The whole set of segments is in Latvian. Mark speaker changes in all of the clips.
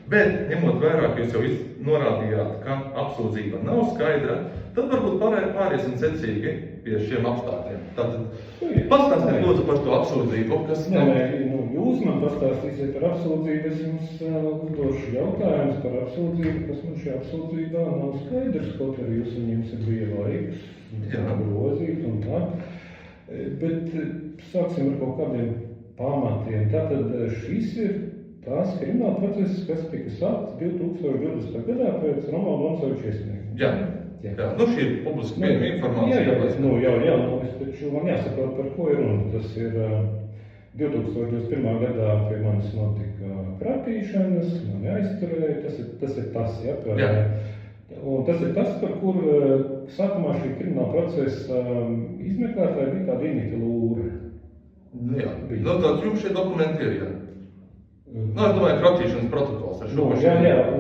Speaker 1: Bet, ņemot vērā, ka jūs jau norādījāt, ka apsūdzība nav skaidra, tad varbūt pāriesim secīgi pie šiem apstākļiem. Tātad, pastāstiet lūdzu par to apsūdzību, kas nav...
Speaker 2: Jūs man pastāstīsiet par apsūdzību, es jums uzdošu jautājumus par apsūdzību, kas man šajā apsūdzībā nav skaidrs, kaut arī jūs viņiem bija laiks, grozīt un tā. Bet sāksim ar kaut kādiem pamatiem. Tātad šis ir tās krimināla procesas, kas tika sākts 2020. gadā pēc Romaņa Lončoviča iesnieguma.
Speaker 1: Jā. Šī ir publiski pieejama informācija.
Speaker 2: Es taču man jāsaprot, par ko ir runa. Tas ir 2021. gadā pie manis notika krāpīšanas, mani aizturēja, tas ir tas, Un tas ir tas, par kur sākumā šī krimināla procesa izmeklētāja bija tāda Inita Lūre.
Speaker 1: Tad jums šie dokumenti ir, es domāju, kratīšanas protokols ar šo pašu.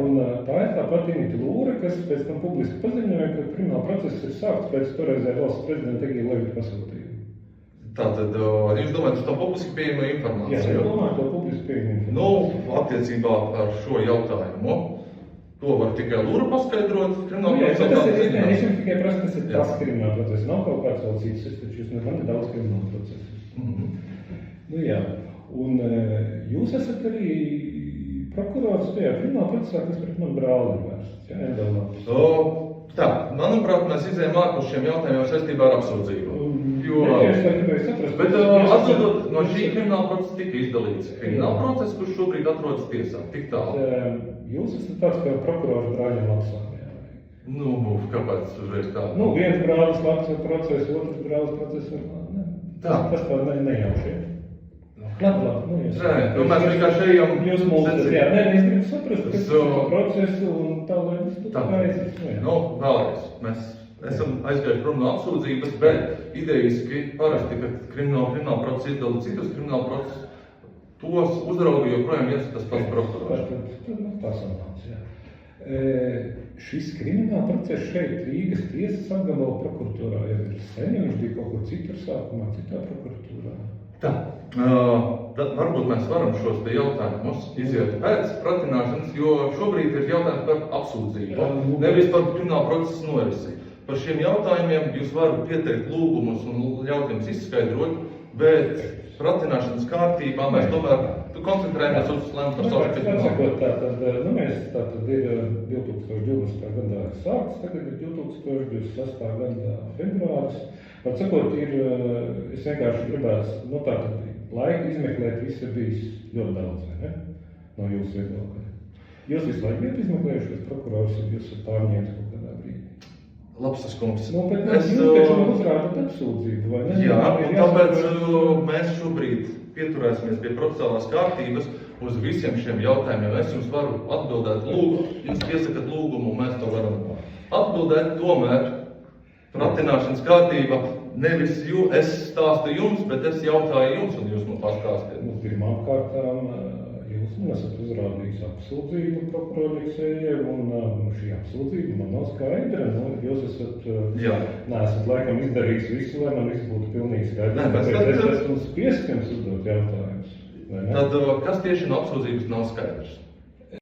Speaker 2: Un tā ir tā pati Inita Lūre, kas pēc tam publiski paziņoja, ka krimināla process ir sākts pēc toreizējā valsts prezidenta Egīla Levita pasūtījuma.
Speaker 1: Tātad, jūs domājat, uz to publiski pieejamo informāciju?
Speaker 2: Jā, es domāju, to publiski pieejamo informāciju.
Speaker 1: Attiecībā par šo jautājumu, to var tikai Lūra paskaidrot.
Speaker 2: Es jums tikai prasu, kas ir tas krimināla process. Nav kaut kāds vēl cits, es taču jūs man ir daudz krimināla procesus. Un jūs esat arī prokurors tajā krimināla procesā, kas pret manu brāli ir vērsts.
Speaker 1: Tā, manuprāt, mēs izējām ārpus šiem jautājumiem saistībā ar apsūdzību. Bet atzīdot, no šī krimināla procesa tika izdalīts krimināla process, kurš šobrīd atrodas tiesā. Tik tālu.
Speaker 2: Jūs esat tāds kā prokurors brāļiem Laksānijā.
Speaker 1: Kāpēc uzreiz tā?
Speaker 2: Viens brālis Laksānijas process, otrs brālis process. Tas tā nejauši. Labi.
Speaker 1: Mēs vienkārši ejam...
Speaker 2: Jūs mūsu, es gribu saprast, kas ir procesu un tā, lai viss tā aizies.
Speaker 1: Vēlreiz, mēs esam aizgājuši prom no apsūdzības, bet idejiski parasti, kad krimināla procesa izdala citus krimināla procesus, tos uzrauga joprojām viens tas pats prokurors.
Speaker 2: Tā sanāc, Šis krimināla process šeit Rīgas tiesas apgabala prokuratūrā jau ir sen, viņš bija kaut kur citur sākumā, citā prokuratūrā.
Speaker 1: Tā, tad varbūt mēs varam šos te jautājumus iziet pēc pratināšanas, jo šobrīd ir jautājums par apsūdzību, nevis par krimināla procesa norisi. Par šiem jautājumiem jūs varat pieteikt lūgumus un ļaut jums izskaidrot, bet pratināšanas kārtībā mēs tomēr koncentrējamies uz lēmumu par savu kriminālu.
Speaker 2: Tātad ir 2020. gadā sākts, tagad ir 2026. gadā februāris. Atsakot, es vienkārši gribētu, laika izmeklēt viss ir bijis ļoti daudz, vai ne? No jūsu viedokļa. Jūs visu laiku bijat izmeklējušies prokurors, jūs esat pārņēmis kaut kādā brīdī.
Speaker 1: Labs tas kungs.
Speaker 2: Bet jūs taču man uzrādat apsūdzību, vai ne?
Speaker 1: Jā, tāpēc mēs šobrīd pieturēsimies pie procesuālās kārtības uz visiem šiem jautājumiem. Es jums varu atbildēt jūs piesakat lūgumu, mēs to varam atbildēt, tomēr pratināšanas kārtība nevis es stāstu jums, bet es jautāju jums, un jūs man pastāstiet.
Speaker 2: Pirmām kārtām jūs man esat uzrādījis apsūdzību prokurorīksējai, un šī apsūdzība man nav skaidra. Jūs neesat laikam izdarījis visu, lai man viss būtu pilnīgi skaidrs. Es esmu spiests jums uzdot jautājumus.
Speaker 1: Tad kas tieši no apsūdzības nav skaidrs?